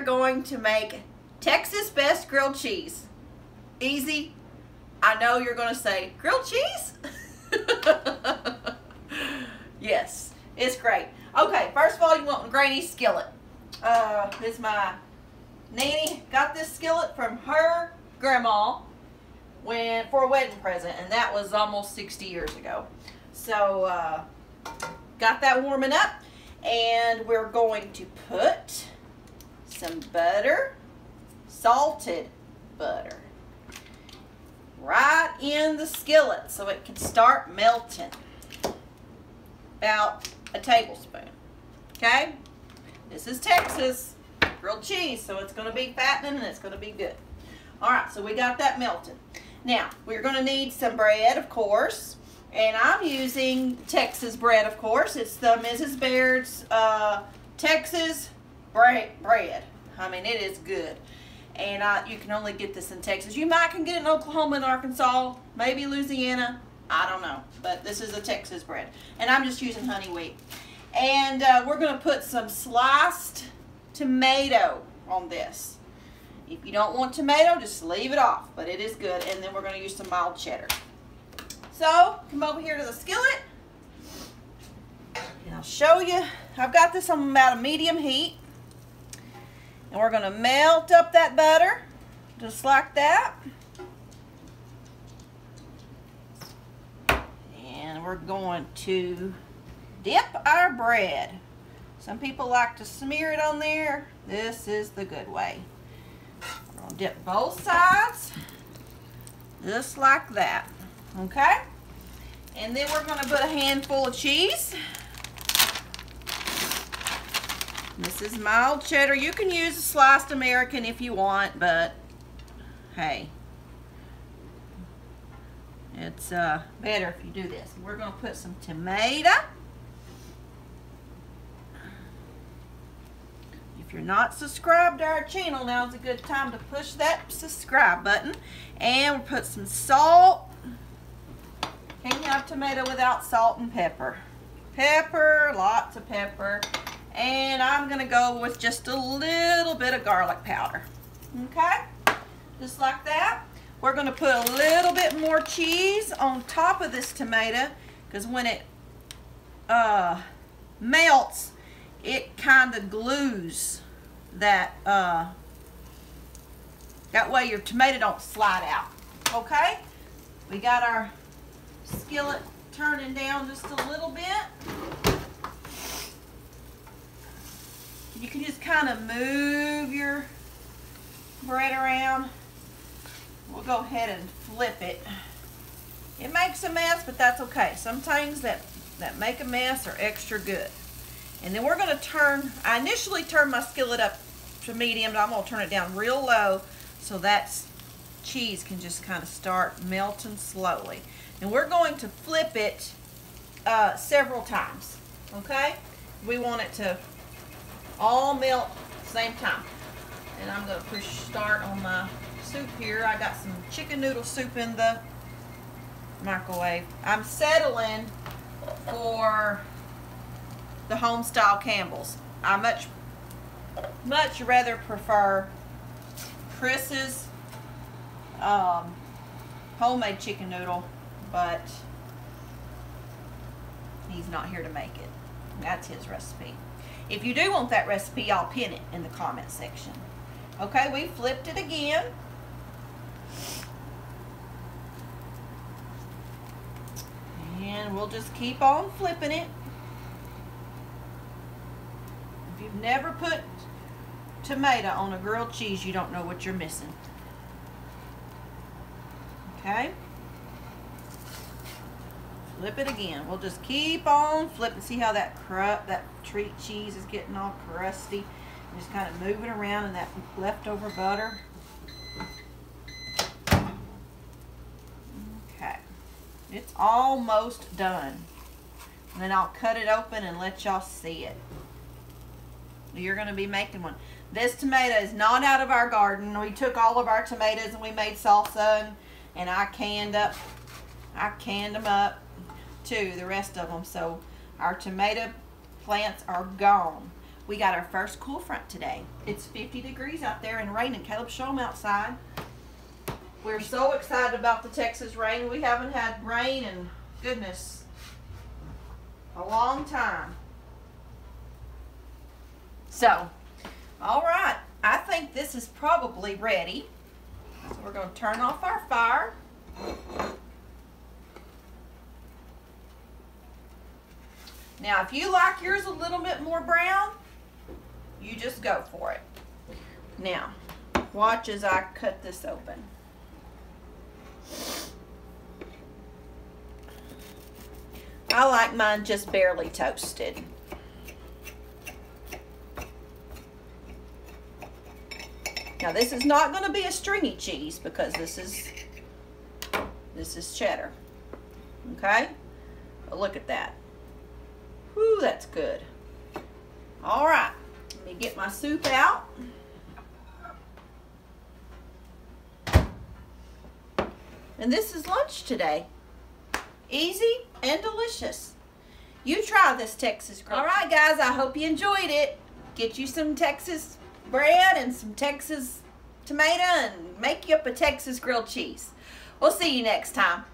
are going to make Texas Best Grilled Cheese. Easy. I know you're going to say, grilled cheese? Yes, it's great. Okay, first of all, you want a Granny skillet. This my nanny got this skillet from her grandma for a wedding present, and that was almost 60 years ago. So, got that warming up, and we're going to put some butter, salted butter, right in the skillet so it can start melting. About a tablespoon. Okay? This is Texas grilled cheese, so it's going to be fattening and it's going to be good. Alright, so we got that melted. Now, we're going to need some bread, of course. And I'm using Texas bread, of course. It's the Mrs. Baird's Texas bread. I mean, it is good. And you can only get this in Texas. You might can get it in Oklahoma and Arkansas, maybe Louisiana. I don't know. But this is a Texas bread. And I'm just using honey wheat. And we're going to put some sliced tomato on this. If you don't want tomato, just leave it off. But it is good. And then we're going to use some mild cheddar. So, come over here to the skillet. And I'll show you. I've got this on about a medium heat. And we're going to melt up that butter, just like that. And we're going to dip our bread. Some people like to smear it on there. This is the good way. We're going to dip both sides, just like that. Okay? And then we're going to put a handful of cheese. This is mild cheddar. You can use a sliced American if you want, but hey, it's better if you do this. We're going to put some tomato. If you're not subscribed to our channel, now's a good time to push that subscribe button. And we'll put some salt. Can't have tomato without salt and pepper. Pepper, lots of pepper. And I'm going to go with just a little bit of garlic powder. Okay? Just like that. We're going to put a little bit more cheese on top of this tomato, because when it melts, it kind of glues that, that way your tomato don't slide out. Okay? We got our skillet turning down just a little bit. You can just kind of move your bread around. We'll go ahead and flip it. It makes a mess, but that's okay. Some things that make a mess are extra good. And then we're going to turn, I initially turned my skillet up to medium, but I'm going to turn it down real low so that cheese can just kind of start melting slowly. And we're going to flip it several times, okay? We want it to all melt at the same time. And I'm going to push start on my soup here. I got some chicken noodle soup in the microwave. I'm settling for the home style Campbell's. I much rather prefer Chris's homemade chicken noodle, but he's not here to make it. That's his recipe. If you do want that recipe, I'll pin it in the comment section. Okay, we flipped it again. And we'll just keep on flipping it. If you've never put tomato on a grilled cheese, you don't know what you're missing. Okay? Flip it again. We'll just keep on flipping. See how that treat cheese is getting all crusty? Just kind of move it around in that leftover butter. Okay. It's almost done. And then I'll cut it open and let y'all see it. You're going to be making one. This tomato is not out of our garden. We took all of our tomatoes and we made salsa, and I canned them up too, the rest of them. So our tomato plants are gone. we got our first cool front today. It's 50 degrees out there and raining. Caleb, show them outside. We're so excited about the Texas rain. We haven't had rain in, goodness, a long time. So, all right, I think this is probably ready. So we're going to turn off our fire. Now, if you like yours a little bit more brown, you just go for it. Now, watch as I cut this open. I like mine just barely toasted. Now, this is not going to be a stringy cheese because this is cheddar. Okay? But look at that. Whew, that's good. All right, let me get my soup out. And this is lunch today. Easy and delicious. You try this Texas grilled. All right, guys, I hope you enjoyed it. Get you some Texas bread and some Texas tomato and make you up a Texas grilled cheese. We'll see you next time.